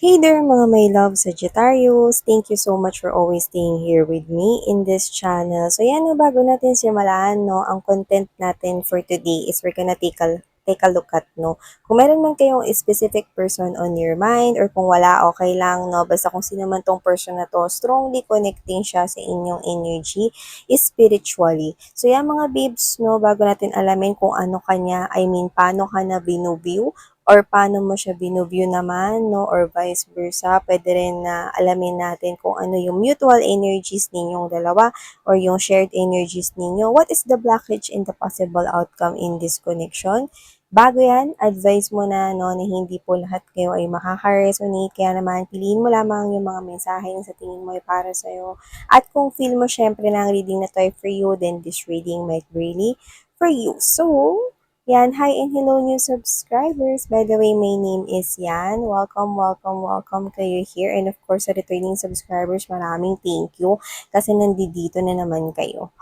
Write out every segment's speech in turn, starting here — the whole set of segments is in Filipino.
Hey there mga my love Sagittarius! Thank you so much for always staying here with me in this channel. So yan, no, bago natin simulan, no, ang content natin for today is we're gonna take a look at, no, kung meron man kayong specific person on your mind or kung wala, okay lang, no, basta kung sino man tong person na to, strongly connecting siya sa inyong energy spiritually. So yan mga babes, no, bago natin alamin kung ano kanya, paano ka na binuview or paano mo siya binuview naman, no, or vice versa. Pwede rin na alamin natin kung ano yung mutual energies ninyong dalawa or yung shared energies ninyo. What is the blockage and the possible outcome in this connection? Bago yan, advise mo na, no, na hindi po lahat kayo ay makaka-resonate. Kaya naman, piliin mo lamang yung mga mensahe na sa tingin mo ay para sa'yo. At kung feel mo syempre na ang reading na to ay for you, then this reading might really for you. So, yan, hi and hello new subscribers. By the way, my name is Yan. Welcome, welcome, welcome kayo here. And of course, sa returning subscribers, maraming thank you kasi nandito na naman kayo.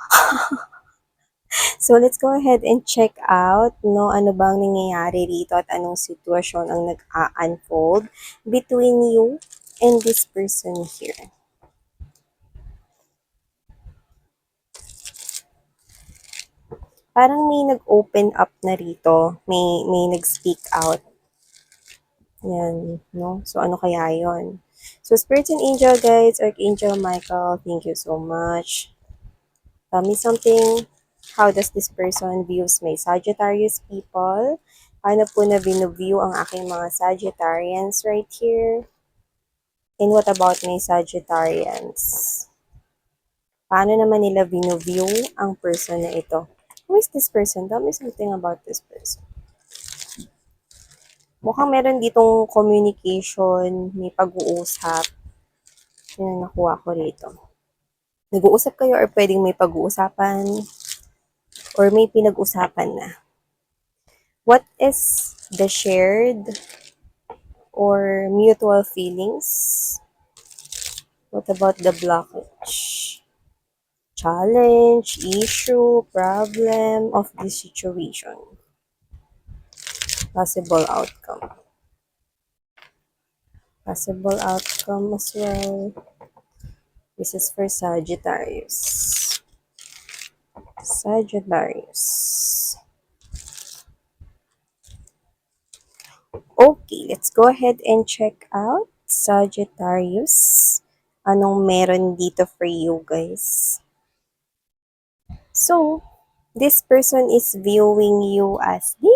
So, let's go ahead and check out, no, ano bang nangyayari rito at anong sitwasyon ang nag-unfold between you and this person here. Parang may nag-open up na rito, may nag-speak out. Yan, no? So, ano kaya yon? So, Spirits and Angel guides, Archangel Michael, thank you so much. Tell me something. How does this person views my Sagittarius people? Paano po na binuview ang aking mga Sagittarians right here? And what about my Sagittarians? Paano naman nila binuview ang person na ito? Who is this person? Tell me something about this person. Mukhang meron ditong communication, may pag-uusap. Yan ang nakuha ko rito. Nag-uusap kayo or pwedeng may pag-uusapan or may pinag-usapan na. What is the shared or mutual feelings? What about the blockage? Challenge, issue, problem of this situation. Possible outcome. Possible outcome as well. This is for Sagittarius. Sagittarius. Okay, let's go ahead and check out Sagittarius. Anong meron dito for you guys? So, this person is viewing you as the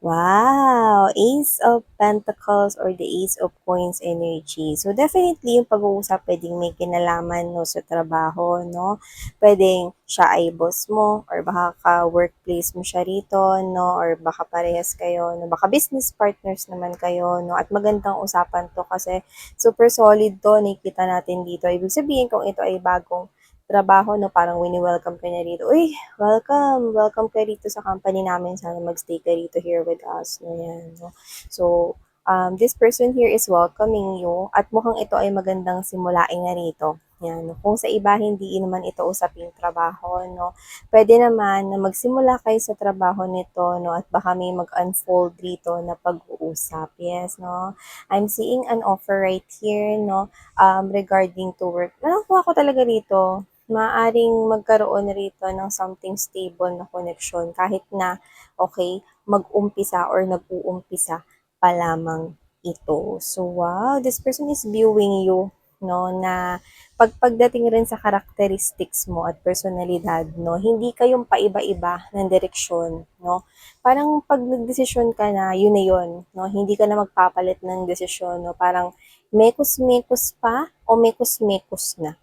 wow, Ace of Pentacles or the Ace of Coins energy. So, definitely yung pag-uusap pwedeng may kinalaman, no, sa trabaho, no? Pwedeng siya ay boss mo or baka ka-workplace mo siya rito, no? Or baka parehas kayo, no? Baka business partners naman kayo, no? At magandang usapan to kasi super solid to, nakikita natin dito. Ibig sabihin kung ito ay bagong trabaho, no, parang wini-welcome ka niya rito. Uy, welcome ka rito sa company namin. Sana magstay ka rito here with us. No, yan, no? So, this person here is welcoming you at mukhang ito ay magandang simulain na rito. Yan, no? Kung sa iba hindi naman ito usaping trabaho, no, pwede naman na magsimula kayo sa trabaho nito, no, at baka may mag-unfold rito na pag-uusap. Yes, no. I'm seeing an offer right here, no, regarding to work. Nakuha ko talaga rito maaring magkaroon rito ng something stable na connection kahit na, okay, mag-umpisa or nag-uumpisa pa lamang ito. So, wow, this person is viewing you, no, na pagdating rin sa characteristics mo at personalidad, no, hindi kayong paiba-iba ng direksyon, no. Parang pag nagdesisyon ka na, yun na yun, no, hindi ka na magpapalit ng desisyon, no, parang mekos-mekos pa o mekos-mekos na.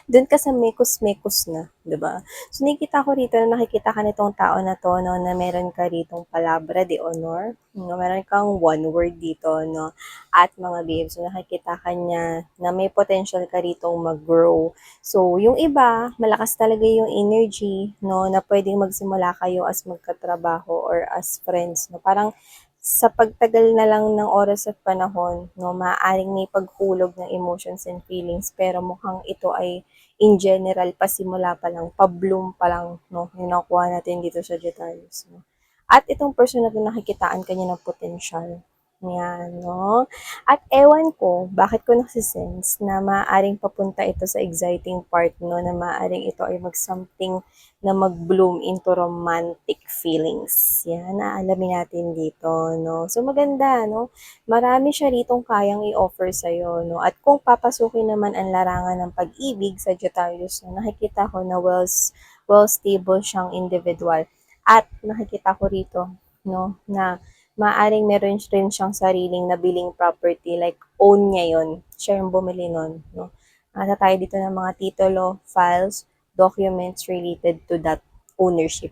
Doon ka sa mekos-mekos na, 'di ba? So nakikita ko rito na nakikita ka nitong tao na 'to, no, na meron ka ritong palabra de honor, no, meron kang one word dito, no, at mga babes, so nakikita ka niya na may potential ka ritong mag-grow. So yung iba, malakas talaga yung energy, no, na pwedeng magsimula kayo as magkatrabaho or as friends, no. Parang sa pagtagal na lang ng oras at panahon, no, maaaring may paghulog ng emotions and feelings, pero mukhang ito ay in general, pasimula pa lang, pa-bloom pa lang, no, yung nakuha natin dito sa Sagittarius, no. At itong person na ito, nakikitaan kanya ng potential, Yan, no? At ewan ko, bakit ko nasisense na maaaring papunta ito sa exciting part, no? Na maaaring ito ay mag-something na mag-bloom into romantic feelings. Yan, naalamin natin dito, no? So, maganda, no? Marami siya ritong kayang i-offer sa'yo, no? At kung papasukin naman ang larangan ng pag-ibig, Sagittarius, no? Nakikita ko na well-stable siyang individual. At nakikita ko rito, no? Na maaring meron rin siyang sariling nabiling property, like own niya yun. Siya yung bumili nun, no? Nasa tayo dito ng mga titulo, files, documents related to that ownership.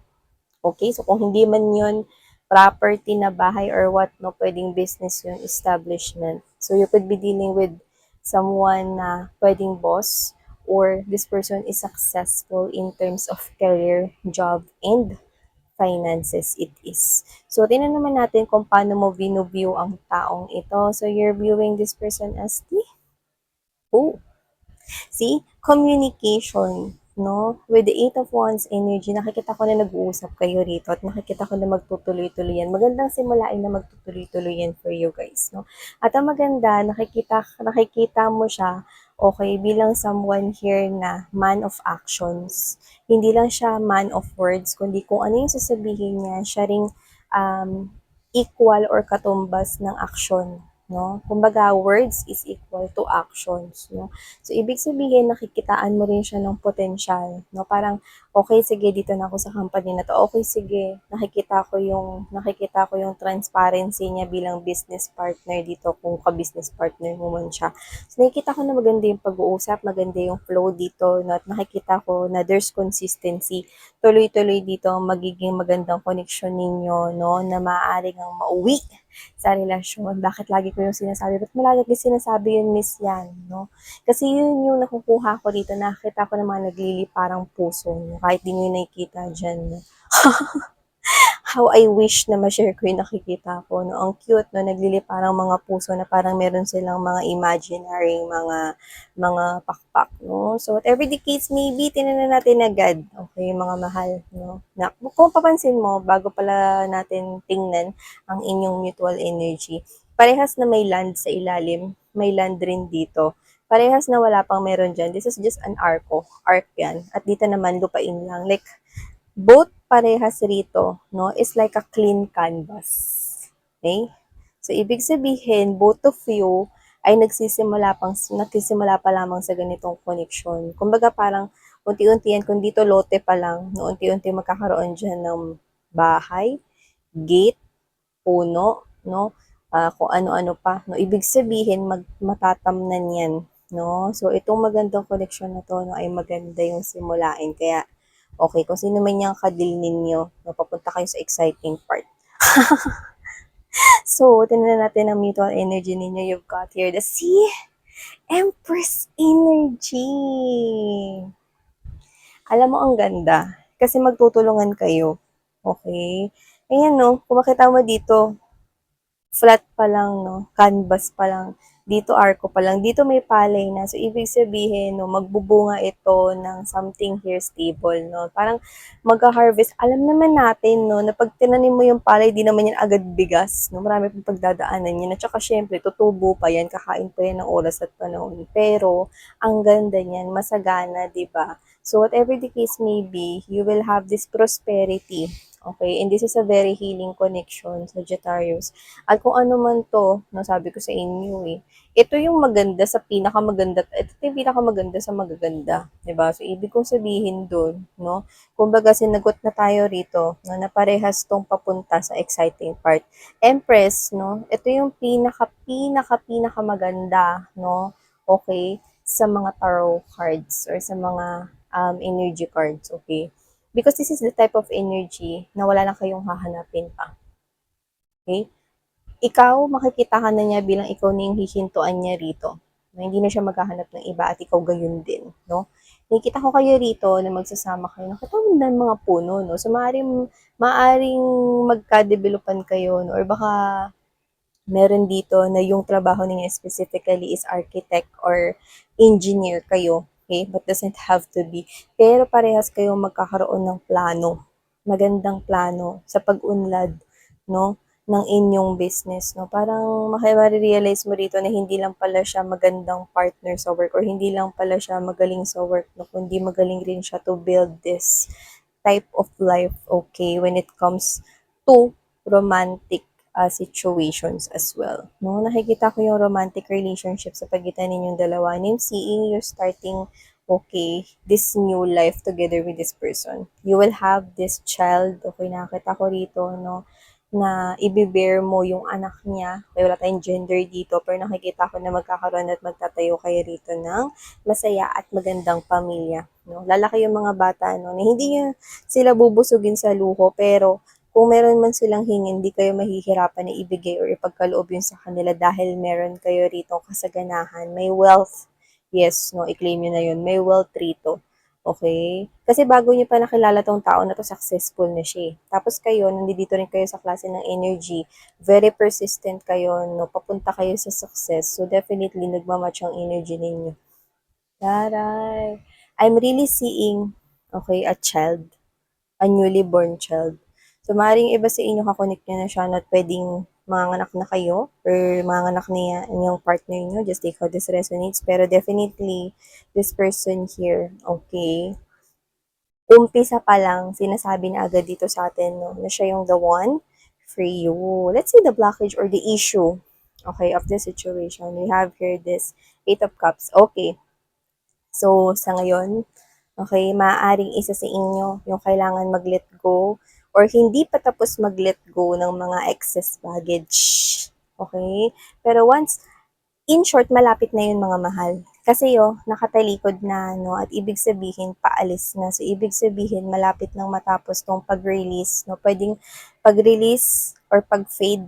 Okay? So, kung hindi man yun property na bahay or what, no, pwedeng business yun, establishment. So, you could be dealing with someone na pwedeng boss or this person is successful in terms of career, job, and finances it is. So, tingnan naman natin kung paano mo view ang taong ito. So, you're viewing this person as the, oh, see, communication, no? With the Eight of Wands energy, nakikita ko na nag-uusap kayo rito at nakikita ko na magtutuloy-tuloy yan. Magandang simulain na magtutuloy-tuloy yan for you guys, no? At ang maganda, nakikita mo siya, okay, bilang someone here na man of actions. Hindi lang siya man of words, kundi kung ano yung sasabihin niya, siya ring equal or katumbas ng action, no? Kumbaga, words is equal to actions, no? So, ibig sabihin, nakikitaan mo rin siya ng potensyal, no? Parang, okay, sige, dito na ako sa company na to. Okay, sige, nakikita ko yung transparency niya bilang business partner dito, kung ka-business partner mo man siya. So, nakikita ko na maganda yung pag-uusap, maganda yung flow dito, no? At nakikita ko na there's consistency. Tuloy-tuloy dito ang magiging magandang connection ninyo, no? Na maaaring ang mauwi sa relasyon. Bakit lagi ko yung sinasabi? Ba't mo lagi sinasabi yun, Miss Yan, no? Kasi yun yung nakukuha ko dito, nakita ko ng mga nagliliparang puso, no? Kahit di nyo yung nakikita dyan, no? How I wish na ma-share ko yung nakikita ko, no? Ang cute, no? Nagliliparang mga puso na parang meron silang mga imaginary, mga pakpak, no? So, whatever the case may be, tinanan natin agad, okay, mga mahal, no? Na, kung papansin mo, bago pala natin tingnan ang inyong mutual energy, parehas na may land sa ilalim, may land rin dito. Parehas na wala pang meron dyan. This is just an arc yan. At dito naman, lupain lang. Like, both parehas rito, no, is like a clean canvas. Okay? So, ibig sabihin, both of you ay nagsisimula pa lamang sa ganitong connection. Kumbaga parang unti-unti yan, kung dito lote pa lang, no, unti-unti magkakaroon dyan ng bahay, gate, puno, no, kung ano-ano pa. No, ibig sabihin, matatamnan yan. No? So, itong magandang connection na to, no, ay maganda yung simulain. Kaya, okay, kung sino man yung kadil ninyo, no, papunta kayo sa exciting part. So, tingnan natin ang mutual energy ninyo. You've got here the Sea Empress energy. Alam mo, ang ganda. Kasi magtutulungan kayo. Okay? Ayan, no, kung makita mo dito, flat pa lang, no? Canvas pa lang. Dito arco pa lang. Dito may palay na. So, ibig sabihin, no, magbubunga ito ng something here stable, no? Parang magka-harvest. Alam naman natin, no, na pag tinanim mo yung palay, di naman yan agad bigas, no? Marami pang pagdadaanan yan. At saka, syempre, tutubo pa yan. Kakain pa yan ng oras at panahon. Pero, ang ganda niyan, masagana, di ba? So, whatever the case may be, you will have this prosperity. Okay? And this is a very healing connection, Sagittarius. At kung ano man to, no, sabi ko sa inyo eh, ito yung maganda sa pinakamaganda, ito yung pinakamaganda sa magaganda, 'di ba? So, ibig kong sabihin doon, no, kumbaga sinagot na tayo rito, no, na parehas tong papunta sa exciting part. Empress, no, ito yung pinaka maganda, no, okay, sa mga tarot cards or sa mga energy cards, okay? Because this is the type of energy na wala na kayong hahanapin pa. Okay? Ikaw, makikita ka na niya bilang ikaw na yung hihintuan niya rito. No, hindi na siya maghahanap ng iba at ikaw gayon din, no? Nakikita ko kayo rito na magsasama kayo. Nakita mo ng mga puno, no? So, maaring magka-developan kayo, no? Or baka meron dito na yung trabaho niya specifically is architect or engineer kayo. Okay? But doesn't have to be. Pero parehas kayong magkakaroon ng plano. Magandang plano sa pag-unlad, no? ng inyong business, no? Parang mare-realize mo rito na hindi lang pala siya magandang partner sa work or hindi lang pala siya magaling sa work, no? Kundi magaling rin siya to build this type of life, okay, when it comes to romantic situations as well. No, nakikita ko yung romantic relationship sa pagitan ninyong dalawa. And I'm seeing you starting, okay, this new life together with this person. You will have this child, okay, nakita ko rito, no, na ibibear mo yung anak niya. Okay, wala tayong gender dito, pero nakikita ko na magkakaroon at magtatayo kayo rito ng masaya at magandang pamilya. No? Lalaki yung mga bata, no? Na hindi niya sila bubusugin sa luho, pero kung meron man silang hingin, hindi kayo mahihirapan na ibigay or ipagkaloob yun sa kanila dahil meron kayo rito kasaganahan. May wealth. Yes, no, i-claim nyo na yun. May wealth rito. Okay? Kasi bago niyo pa nakilala tong tao na to, successful na siya. Tapos kayo, nandito rin kayo sa klase ng energy. Very persistent kayo, no? Papunta kayo sa success. So, definitely, nagmamatch ang energy ninyo. Taray. I'm really seeing, okay, a child, a newly born child. So, maaaring iba sa inyo kakonect nyo na siya na pwedeng manganak na kayo or manganak niya yung partner nyo. Just take how this resonates. Pero definitely, this person here, okay, umpisa pa lang, sinasabi na agad dito sa atin, no, na siya yung the one for you. Let's say the blockage or the issue, okay, of the situation. We have here this Eight of Cups. Okay, so sa ngayon, okay, maaaring isa sa inyo yung kailangan mag-let go or hindi pa tapos mag-let go ng mga excess baggage. Okay? Pero once in short, malapit na yun mga mahal. Kasi nakatalikod na, no, at ibig sabihin, paalis na. So, ibig sabihin, malapit nang matapos tong pag-release, no. Pwedeng pag-release or pag-fade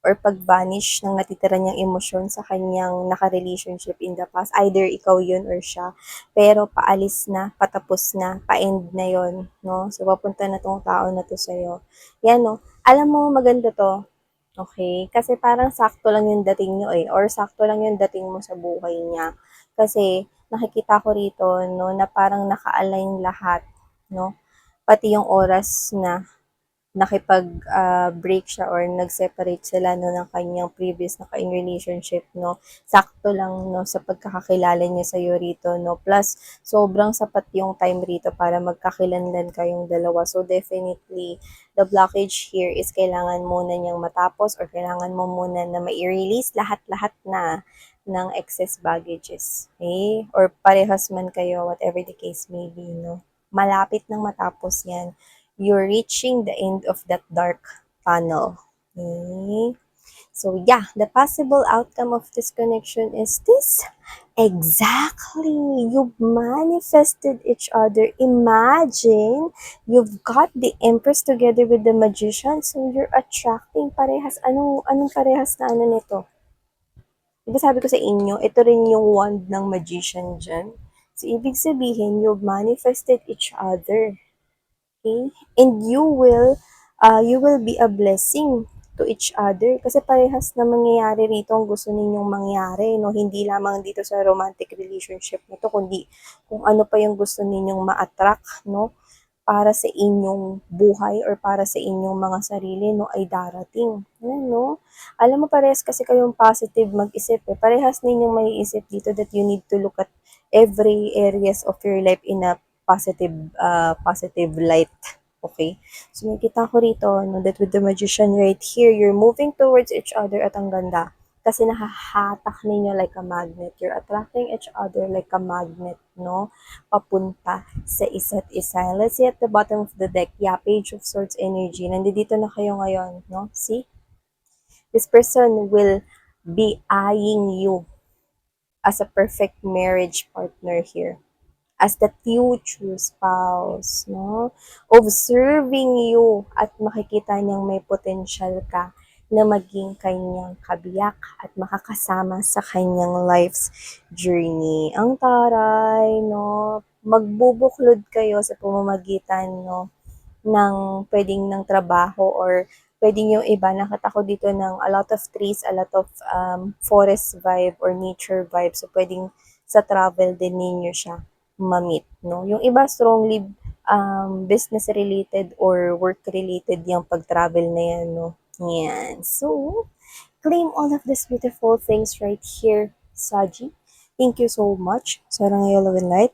or pag-vanish ng natitira niyang emosyon sa kanyang naka-relationship in the past. Either ikaw yun or siya. Pero paalis na, patapos na, pa-end na yon, no. So, papunta na tong tao na to sa'yo. Yan, no. Alam mo, maganda to. Okay, kasi parang sakto lang yung dating nyo or sakto lang yung dating mo sa buhay niya. Kasi nakikita ko rito, no, na parang naka-align lahat, no, pati yung oras na nakipag-break siya or nag-separate sila, no, ng kanyang previous na ka-in relationship, no. Sakto lang, no, sa pagkakakilala niya sa'yo rito, no. Plus, sobrang sapat yung time rito para magkakilanlan kayong dalawa. So, definitely, the blockage here is kailangan muna niyang matapos or kailangan mo muna na ma-release lahat-lahat na ng excess baggages. Okay? Or parehas man kayo, whatever the case may be, no. Malapit nang matapos yan. You're reaching the end of that dark tunnel. Okay? So yeah, the possible outcome of this connection is this. Exactly. You've manifested each other. Imagine you've got the Empress together with the Magician. So you're attracting parehas. Anong parehas na ano nito? Diba sabi ko sa inyo, ito rin yung wand ng Magician dyan. So ibig sabihin, you've manifested each other. Okay? And you will be a blessing to each other kasi parehas na mangyayari rito ang gusto ninyong mangyari, no? Hindi lamang dito sa romantic relationship na to, kundi kung ano pa yung gusto ninyong ma-attract, no? Para sa inyong buhay or para sa inyong mga sarili, no, ay darating. Yan, no? Alam mo, parehas kasi kayong positive mag-isip. Parehas ninyong maiisip dito that you need to look at every areas of your life in a positive light. Okay? So, nakita ko rito, no, that with the Magician right here, you're moving towards each other at ang ganda. Kasi nahahatak ninyo like a magnet. You're attracting each other like a magnet, no? Papunta sa isa't isa. Let's see at the bottom of the deck. Yeah, Page of Swords energy. Nandito na kayo ngayon, no? See? This person will be eyeing you as a perfect marriage partner here, as the future spouse, no? Observing you at makikita niyang may potential ka na maging kanyang kabiyak at makakasama sa kanyang life's journey. Ang taray, no? Magbubuklod kayo sa pamamagitan, no, ng pwedeng ng trabaho or pwedeng yung iba, nakita ko dito ng a lot of trees, a lot of forest vibe or nature vibe. So, pwedeng sa travel din ninyo siya ma-meet, no? Yung iba strongly business related or work related yung pag-travel na yan, no? Yan. So, claim all of these beautiful things right here, Saji. Thank you so much. Sarang yellow and light.